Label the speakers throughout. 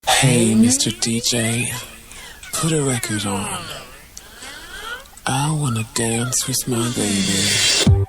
Speaker 1: Hey, Mr. DJ, put a record on. I wanna dance with my baby.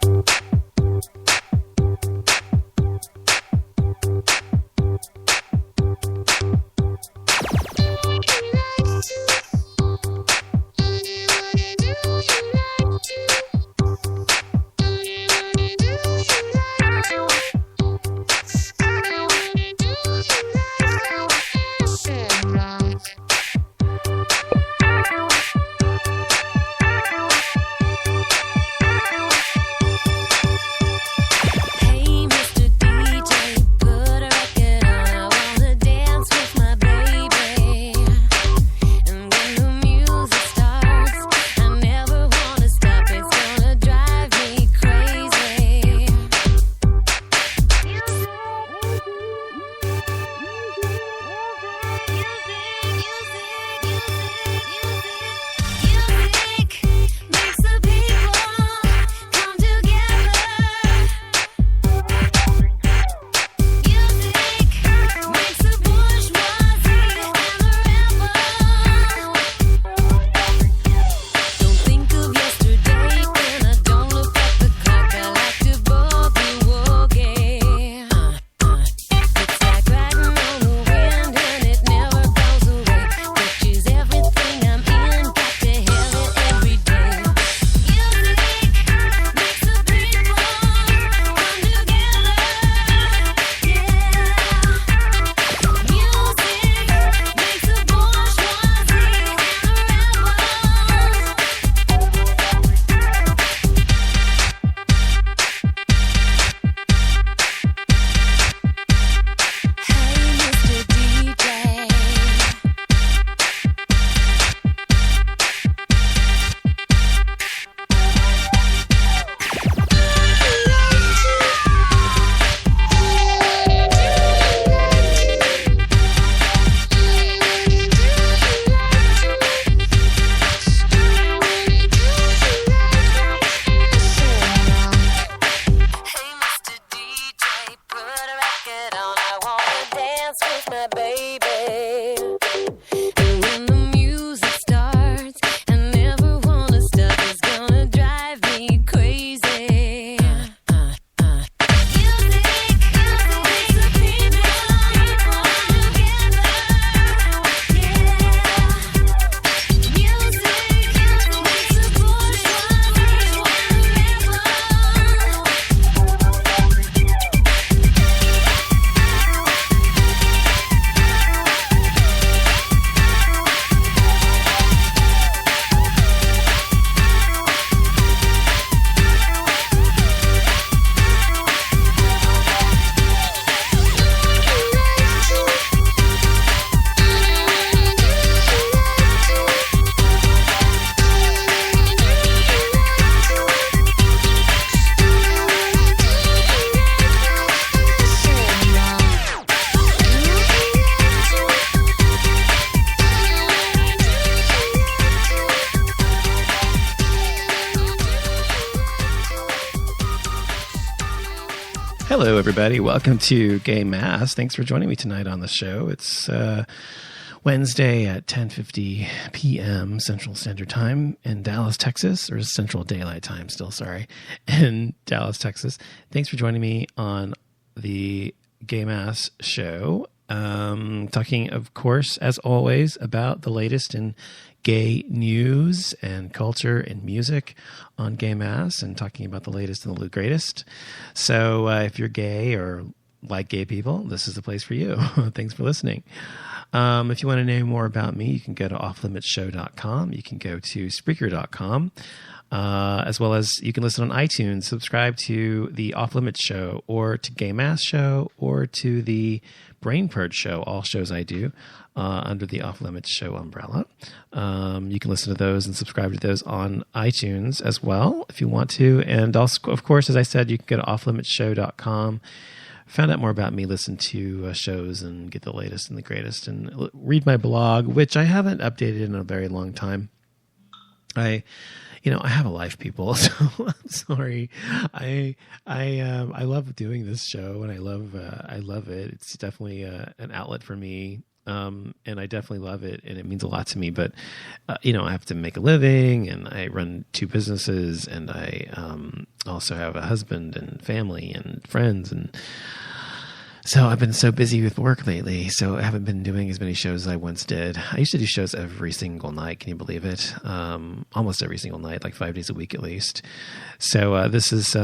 Speaker 2: Hello, everybody. Welcome to Gay Mass. Thanks for joining me tonight on the show. It's Wednesday at 10:50 p.m. Central Standard Time in Dallas, Texas, or Central Daylight Time still, sorry, in Dallas, Texas. Thanks for joining me on the Gay Mass show. Talking, of course, as always, about the latest in gay news and culture and music on Gay Mass, and talking about the latest and the greatest. So if you're gay or like gay people, this is the place for you. Thanks for listening. If you want to know more about me, you can go to offlimitshow.com. You can go to Spreaker.com. As well as you can listen on iTunes, subscribe to the Off Limits Show, or to Gay Mass Show, or to the Brain Purge Show, all shows I do under the Off Limits Show umbrella. You can listen to those and subscribe to those on iTunes as well if you want to. And also, of course, as I said, you can go to offlimitshow.com. Find out more about me, listen to shows, and get the latest and the greatest, and read my blog, which I haven't updated in a very long time. I have a life, people, so I'm sorry. I love doing this show, and I love it. It's definitely an outlet for me and I definitely love it, and it means a lot to me. But I have to make a living, and I run 2 businesses, and I also have a husband and family and friends, and so I've been so busy with work lately, so I haven't been doing as many shows as I once did. I used to do shows every single night. Can you believe it? Almost every single night, like 5 days a week at least. So this is,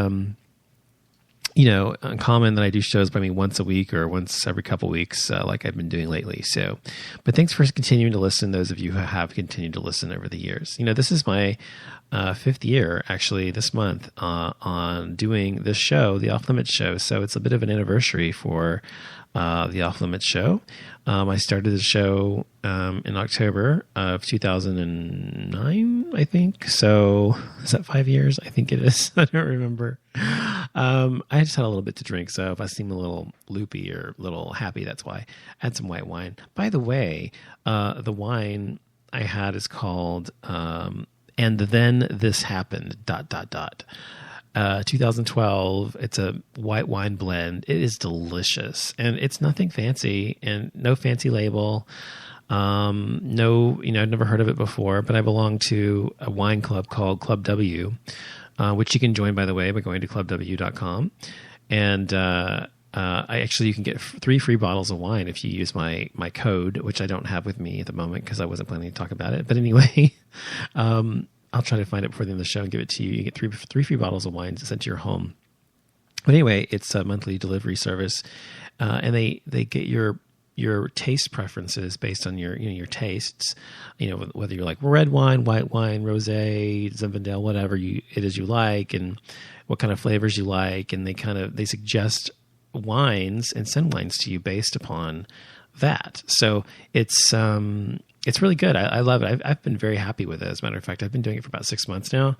Speaker 2: uncommon that I do shows by me once a week or once every couple weeks, like I've been doing lately. So, but thanks for continuing to listen. Those of you who have continued to listen over the years. This is my 5th year actually this month on doing this show, the Off Limits show. So it's a bit of an anniversary for the Off Limits show. I started the show in October of 2009, I think. So is that 5 years? I think it is. I don't remember. I just had a little bit to drink, so if I seem a little loopy or a little happy, that's why. I had some white wine. By the way, the wine I had is called And Then This Happened, ... 2012. It's a white wine blend. It is delicious, and it's nothing fancy and no fancy label. No, I've never heard of it before, but I belong to a wine club called Club W, which you can join, by the way, by going to clubw.com. And you can get 3 free bottles of wine if you use my code, which I don't have with me at the moment because I wasn't planning to talk about it. But anyway, I'll try to find it before the end of the show and give it to you. You get 3 free bottles of wine sent to your home. But anyway, it's a monthly delivery service, and they get your taste preferences based on your tastes. Whether you like red wine, white wine, rosé, Zinfandel, whatever it is you like, and what kind of flavors you like, and they suggest wines and send wines to you based upon that. So it's really good. I love it. I've been very happy with it. As a matter of fact, I've been doing it for about 6 months now,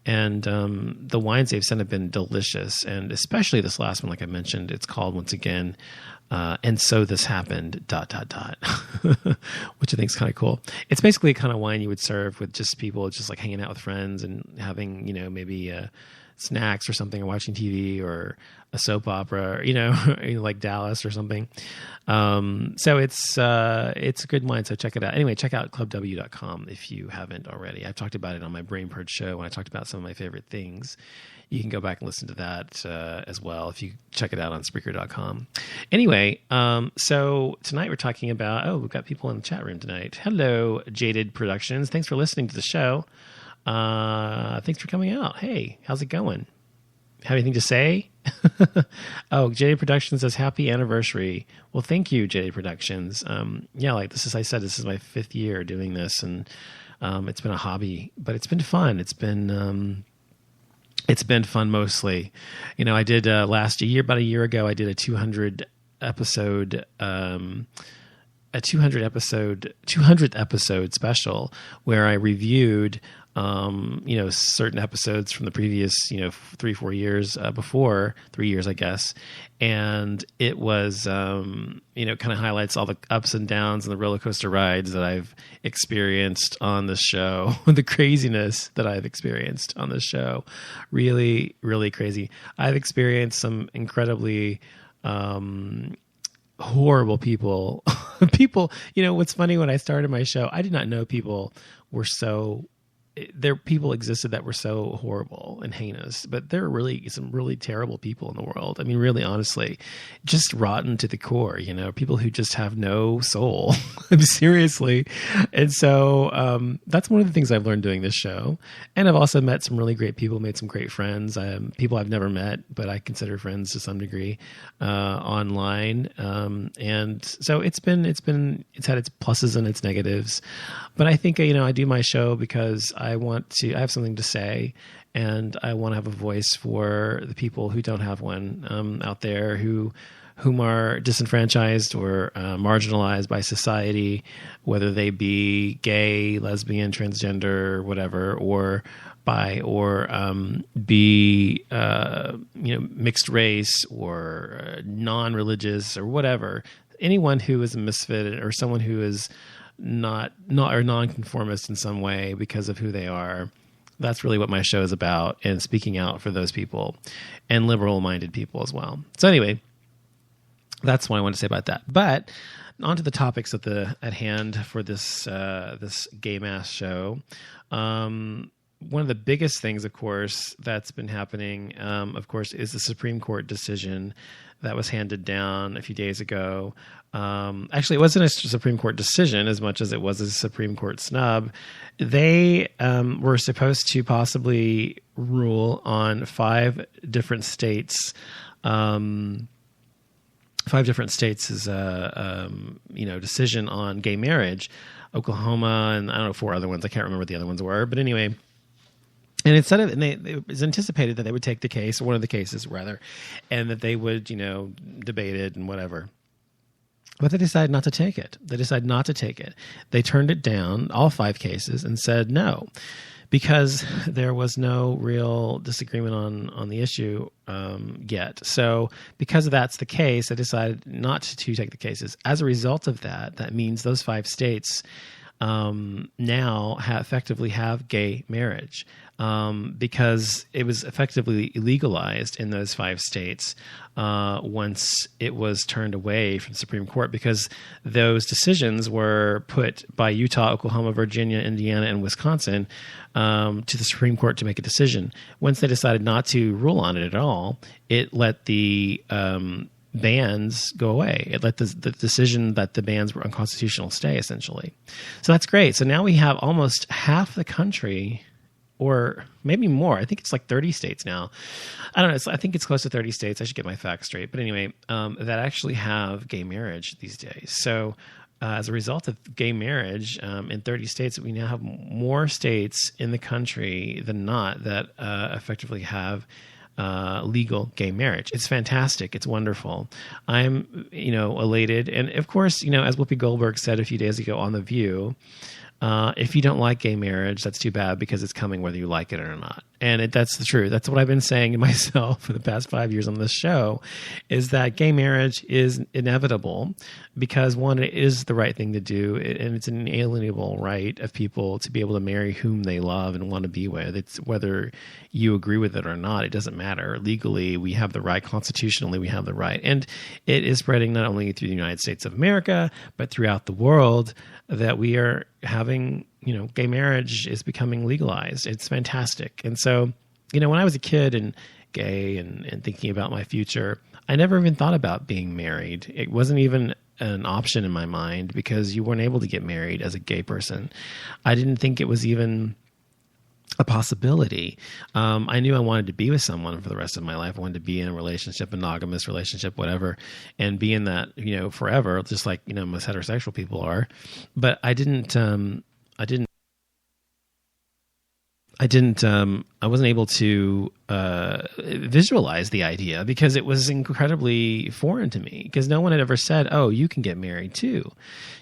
Speaker 2: and the wines they've sent have been delicious. And especially this last one, like I mentioned, it's called once again, And So This Happened ... which I think is kind of cool. It's basically a kind of wine you would serve with just people, just like hanging out with friends and having maybe snacks or something, or watching TV or a soap opera, like Dallas or something. So it's a good wine. So check it out. Anyway, check out clubw.com if you haven't already. I've talked about it on my Brain Purge show when I talked about some of my favorite things. You can go back and listen to that as well if you check it out on Spreaker.com. Anyway, so tonight we're talking about, we've got people in the chat room tonight. Hello, Jaded Productions. Thanks for listening to the show. Thanks for coming out. Hey, how's it going? Have anything to say? Jaded Productions says happy anniversary. Well, thank you, Jaded Productions. Like this is, I said, this is my 5th year doing this, and it's been a hobby, but it's been fun. It's been fun mostly. I did about a year ago, I did a 200th episode special where I reviewed certain episodes from the previous 3-4 years before 3 years, I guess. And it was kind of highlights all the ups and downs and the roller coaster rides that I've experienced on this show, the craziness that I've experienced on this show. Really, really crazy. I've experienced some incredibly horrible people. What's funny, when I started my show, I did not know people existed that were so horrible and heinous, but there are really some really terrible people in the world. I mean, really, honestly, just rotten to the core, people who just have no soul. Seriously. And so that's one of the things I've learned doing this show. And I've also met some really great people, made some great friends, people I've never met, but I consider friends to some degree online. And so it's had its pluses and its negatives. But I think, I do my show because I have something to say, and I want to have a voice for the people who don't have one out there, whom are disenfranchised or marginalized by society, whether they be gay, lesbian, transgender, whatever, or bi, or be mixed race or non-religious or whatever. Anyone who is a misfit or someone who is not or non-conformist in some way because of who they are. That's really what my show is about, and speaking out for those people and liberal-minded people as well. So anyway, that's what I want to say about that. But on to the topics at hand for this Gay Mass show. One of the biggest things, of course, that's been happening, of course, is the Supreme Court decision that was handed down a few days ago. Actually, it wasn't a Supreme Court decision as much as it was a Supreme Court snub. They were supposed to possibly rule on 5 different states. 5 different states' decision on gay marriage. Oklahoma and I don't know 4 other ones. I can't remember what the other ones were, but anyway. And it was anticipated that they would take the case, or one of the cases rather, and that they would, debate it and whatever. But they decided not to take it. They turned it down, all 5 cases, and said no, because there was no real disagreement on the issue yet. So because that's the case, they decided not to take the cases. As a result of that, that means those 5 states now effectively have gay marriage. Because it was effectively legalized in those 5 states once it was turned away from the Supreme Court, because those decisions were put by Utah, Oklahoma, Virginia, Indiana, and Wisconsin to the Supreme Court to make a decision. Once they decided not to rule on it at all, it let the bans go away. It let the decision that the bans were unconstitutional stay, essentially. So that's great. So now we have almost half the country, or maybe more. I think it's like 30 states now. I don't know. I think it's close to 30 states. I should get my facts straight. But anyway, that actually have gay marriage these days. So as a result of gay marriage in 30 states, we now have more states in the country than not that effectively have legal gay marriage. It's fantastic. It's wonderful. I'm, elated. And of course, as Whoopi Goldberg said a few days ago on The View, if you don't like gay marriage, that's too bad, because it's coming whether you like it or not. And that's the truth. That's what I've been saying to myself for the past 5 years on this show, is that gay marriage is inevitable because, one, it is the right thing to do, and it's an inalienable right of people to be able to marry whom they love and want to be with. It's whether you agree with it or not, it doesn't matter. Legally, we have the right. Constitutionally, we have the right. And it is spreading not only through the United States of America, but throughout the world, that we are having, gay marriage is becoming legalized. It's fantastic. And so, when I was a kid and gay and thinking about my future, I never even thought about being married. It wasn't even an option in my mind, because you weren't able to get married as a gay person. I didn't think it was even a possibility. I knew I wanted to be with someone for the rest of my life. I wanted to be in a relationship, monogamous relationship, whatever, and be in that, forever, just like, most heterosexual people are. But I wasn't able to visualize the idea, because it was incredibly foreign to me, because no one had ever said, oh, you can get married too.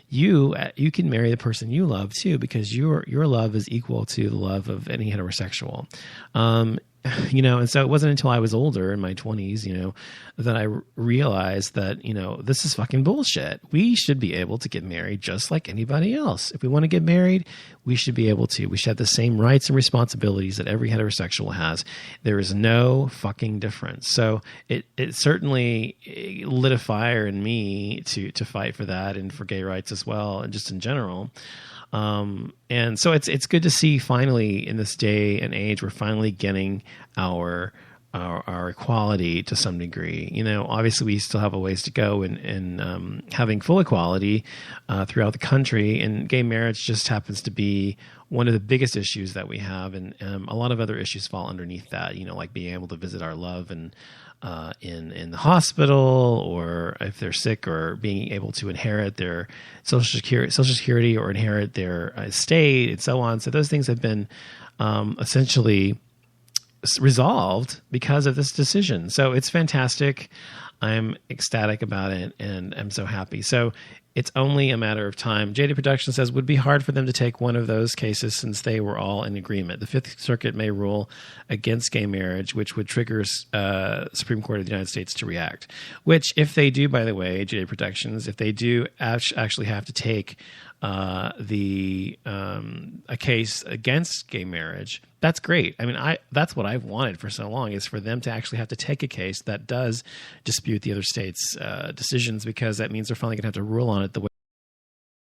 Speaker 2: You can marry the person you love too, because your love is equal to the love of any heterosexual. And so it wasn't until I was older, in my 20s, that I realized that, this is fucking bullshit. We should be able to get married just like anybody else. If we want to get married, we should be able to. We should have the same rights and responsibilities that every heterosexual has. There is no fucking difference. So it certainly lit a fire in me to fight for that, and for gay rights as well, and just in general. And so it's good to see, finally, in this day and age, we're finally getting our equality to some degree. Obviously we still have a ways to go in having full equality throughout the country, and gay marriage just happens to be one of the biggest issues that we have, and a lot of other issues fall underneath that, like being able to visit our love and in the hospital, or if they're sick, or being able to inherit their social security or inherit their estate, and so on. So those things have been essentially resolved because of this decision. So it's fantastic. I'm ecstatic about it, and I'm so happy. So it's only a matter of time. JD Production says, would be hard for them to take one of those cases since they were all in agreement. The Fifth Circuit may rule against gay marriage, which would trigger Supreme Court of the United States to react. Which, if they do, by the way, JD Productions, if they do actually have to take a case against gay marriage, that's great. I mean, that's what I've wanted for so long, is for them to actually have to take a case that does dispute the other states' decisions, because that means they're finally going to have to rule on it it the way